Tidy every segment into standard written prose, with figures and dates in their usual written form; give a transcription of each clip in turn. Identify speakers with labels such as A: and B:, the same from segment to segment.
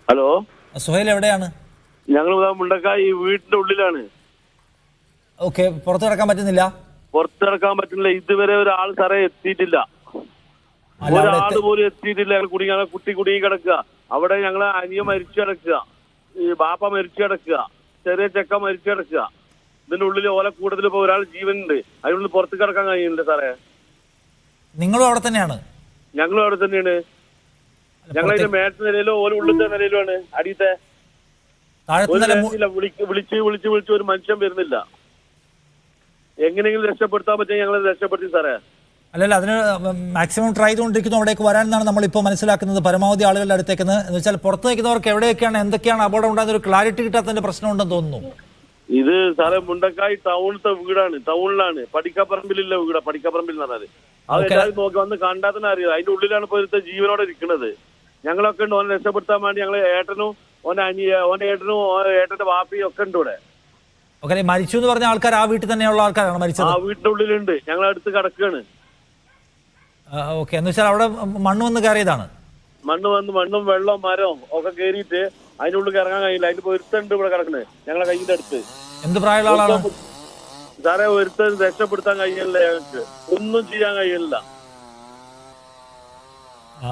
A: Hello,
B: Suhail എവിടെയാണ്?
A: ഞങ്ങൾ മുണ്ടക്കായി വീടിന്റെ ഉള്ളിലാണ്.
B: ഓക്കെ, പുറത്തു കിടക്കാൻ പറ്റുന്നില്ല?
A: പുറത്തിറക്കാൻ പറ്റുന്നില്ല. ഇതുവരെ ഒരാൾ സാറേ എത്തിയിട്ടില്ല. ഒരാൾ പോലും എത്തിയിട്ടില്ല. ഞങ്ങൾ കുട്ടി കുടുങ്ങി കിടക്കുക. അവിടെ ഞങ്ങളെ അനിയ മരിച്ചു കിടക്കുക, ഈ ബാപ്പ മരിച്ചു കിടക്കുക, ചെറിയ ചെക്ക മരിച്ചു കിടക്കുക. ഇതിന്റെ ഉള്ളിൽ ഓല കൂടുതൽ ഇപ്പൊ ഒരാൾ ജീവനുണ്ട്. അതിനുള്ളിൽ പുറത്ത് കിടക്കാൻ കഴിയുന്നില്ല സാറേ.
B: നിങ്ങളും അവിടെ തന്നെയാണ്?
A: ഞങ്ങളും അവിടെ തന്നെയാണ്. ഞങ്ങളതിന്റെ മേട്ട നിലയിലോ ഓല ഉള്ളിലത്തെ നിലയിലോ ആണ്. അടിയത്തെ വിളിച്ച് ഒരു മനുഷ്യൻ വരുന്നില്ല. എങ്ങനെയെങ്കിലും രക്ഷപ്പെടുത്താൻ പറ്റും, ഞങ്ങൾ രക്ഷപ്പെടുത്തി സാറേ.
B: അല്ലല്ല, അതിന് മാക്സിമം ട്രൈ ചെയ്തുകൊണ്ടിരിക്കുന്നു അവിടേക്ക് വരാനെന്നാണ് നമ്മളിപ്പോൾ മനസ്സിലാക്കുന്നത്. പരമാവധി ആളുകളുടെ അടുത്തേക്ക് എന്ന് വെച്ചാൽ പുറത്ത് നിൽക്കുന്നവർക്ക് എവിടെയൊക്കെയാണ് എന്തൊക്കെയാണ് അപകടം ഉണ്ടാകുന്ന ഒരു ക്ലാരിറ്റി കിട്ടാത്തതിന്റെ പ്രശ്നമുണ്ടെന്ന് തോന്നുന്നു.
A: ഇത് സാറേ മുണ്ടക്കായി ടൗണിലത്തെ വീടാണ്, ടൗണിലാണ്. പടിക്കപ്പറമ്പിലുള്ള വീടാ. പടിക്കപ്പറമ്പിൽ എന്ന് പറഞ്ഞാല് അത് എല്ലാവരും നോക്കി വന്ന് കണ്ടാൽ തന്നെ അറിയാം. അതിന്റെ ഉള്ളിലാണ് ഇപ്പൊ ഇവിടുത്തെ ജീവനോടെ ഇരിക്കുന്നത്. ഞങ്ങളൊക്കെ ഉണ്ട് ഓനെ രക്ഷപ്പെടുത്താൻ വേണ്ടി. ഞങ്ങള് ഏട്ടനും ഓന്റെ ഏട്ടനും ഏട്ടന്റെ വാപ്പിയും ഒക്കെ ഉണ്ട് ഇവിടെ.
B: ഓക്കെ, മരിച്ചു എന്ന് പറഞ്ഞ ആൾക്കാർ ആ വീട്ടിൽ തന്നെയുള്ള ആൾക്കാരാണ് മരിച്ചത്?
A: ആ വീട്ടിന്റെ ഉള്ളിലുണ്ട്. ഞങ്ങൾ അടുത്ത് കിടക്കുകയാണ്.
B: ഓക്കെ, എന്ന് വെച്ചാൽ അവിടെ മണ്ണ് വന്ന് കയറിയതാണ്?
A: മണ്ണും വെള്ളവും മരവും ഒക്കെ കയറിയിട്ട് അതിനുള്ളിൽ ഇറങ്ങാൻ കഴിയില്ല. അതിന്റെ ഒരുത്തുണ്ട് ഇവിടെ കിടക്കുന്നത് ഞങ്ങളെ കയ്യിന്റെ അടുത്ത്.
B: എന്ത് പ്രായമുള്ള ആളാണ്
A: സാറേ? ഒരുത്തൻ രക്ഷപ്പെടുത്താൻ കഴിയില്ല. ഞങ്ങൾക്ക് ഒന്നും ചെയ്യാൻ കഴിയില്ല.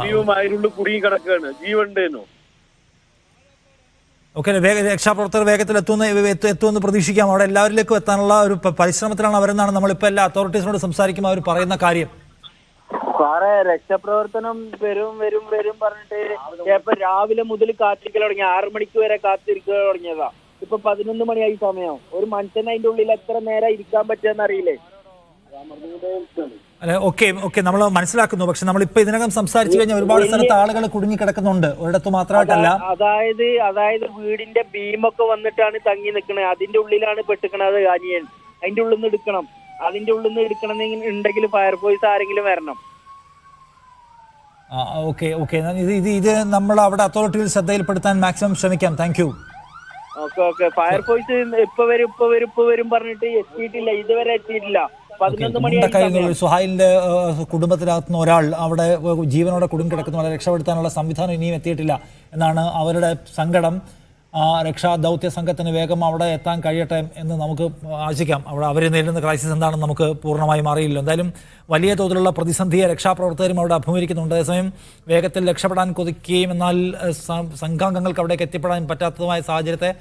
A: ജീവൻ അതിനുള്ളിൽ കുടുങ്ങി കിടക്കുകയാണ്. ജീവണ്ടേനു.
B: ഓക്കെ, രക്ഷാപ്രവർത്തകർ വേഗത്തിൽ എത്തുമെന്ന് പ്രതീക്ഷിക്കാം. അവിടെ എല്ലാവരിലേക്കും എത്താനുള്ള ഒരു പരിശ്രമത്തിലാണ് അവരെന്നാണ് നമ്മളിപ്പോൾ എല്ലാ അതോറിറ്റീസിനോട് സംസാരിക്കുമ്പോൾ അവർ പറയുന്ന കാര്യം.
C: സാറേ, രക്ഷാപ്രവർത്തനം വരും പറഞ്ഞിട്ട് ഇപ്പൊ രാവിലെ മുതൽ കാത്തിരിക്കൽ തുടങ്ങി. 6 മണിക്ക് വരെ കാത്തിരിക്കൽ തുടങ്ങിയതാ. ഇപ്പൊ 11 മണിയായി സമയം. ഒരു മനുഷ്യന് അതിന്റെ ഉള്ളിൽ എത്ര നേരം ഇരിക്കാൻ പറ്റുമെന്ന് അറിയില്ലേ?
B: അല്ലെ, ഓക്കെ നമ്മൾ മനസ്സിലാക്കുന്നു. പക്ഷെ നമ്മളിപ്പോ ഇതിനകം സംസാരിച്ചു കഴിഞ്ഞാൽ ഒരുപാട് സ്ഥലത്ത് ആളുകൾ കുടുങ്ങി കിടക്കുന്നുണ്ട്, ഒരിടത്ത് മാത്രമായിട്ടല്ല.
C: അതായത് വീടിന്റെ ബീമൊക്കെ വന്നിട്ടാണ് തങ്ങി നിൽക്കണത്. അതിന്റെ ഉള്ളിലാണ് പെട്ടിക്കണത് അനിയൻ. അതിന്റെ ഉള്ളിൽ നിന്ന് എടുക്കണം. അതിന്റെ ഉള്ളിൽ നിന്ന് എടുക്കണമെന്നുണ്ടെങ്കിൽ ഫയർഫോഴ്സ് ആരെങ്കിലും വരണം.
B: ഓക്കെ, ഇത് നമ്മൾ അവിടെ അതോറിറ്റിയിൽ ശ്രദ്ധയിൽപ്പെടുത്താൻ മാക്സിമം ശ്രമിക്കാം. Thank you.
C: ഓക്കെ, ഫയർഫോഴ്സ് ഇപ്പൊ വരും പറഞ്ഞിട്ട് എത്തിയിട്ടില്ല. ഇതുവരെ എത്തിയിട്ടില്ല. 11 മണിയായി.
B: സുഹൈലിന്റെ കുടുംബത്തിനകത്തുന്ന ഒരാൾ അവിടെ ജീവനോടെ കുടുങ്ങി കിടക്കുന്ന വളരെ രക്ഷപ്പെടുത്താനുള്ള സംവിധാനം ഇനിയും എത്തിയിട്ടില്ല എന്നാണ് അവരുടെ സങ്കടം. രക്ഷാ ദൗത്യ സംഘത്തിന് വേഗം അവിടെ എത്താൻ കഴിയട്ടെ എന്ന് നമുക്ക് ആശിക്കാം. അവിടെ അവർ നേരിടുന്ന ക്രൈസിസ് എന്താണെന്ന് നമുക്ക് പൂർണ്ണമായും അറിയില്ല. എന്തായാലും വലിയ തോതിലുള്ള പ്രതിസന്ധിയെ രക്ഷാപ്രവർത്തകരും അവിടെ അഭിമുഖീകരിക്കുന്നുണ്ട്. അതേസമയം വേഗത്തിൽ രക്ഷപ്പെടാൻ കൊതിക്കുകയും എന്നാൽ സംഘാംഗങ്ങൾക്ക് അവിടേക്ക് എത്തിപ്പെടാൻ പറ്റാത്തതുമായ സാഹചര്യത്തെ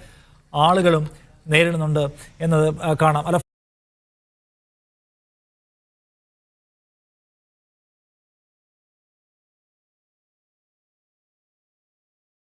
B: ആളുകളും നേരിടുന്നുണ്ട് എന്നത് കാണാം.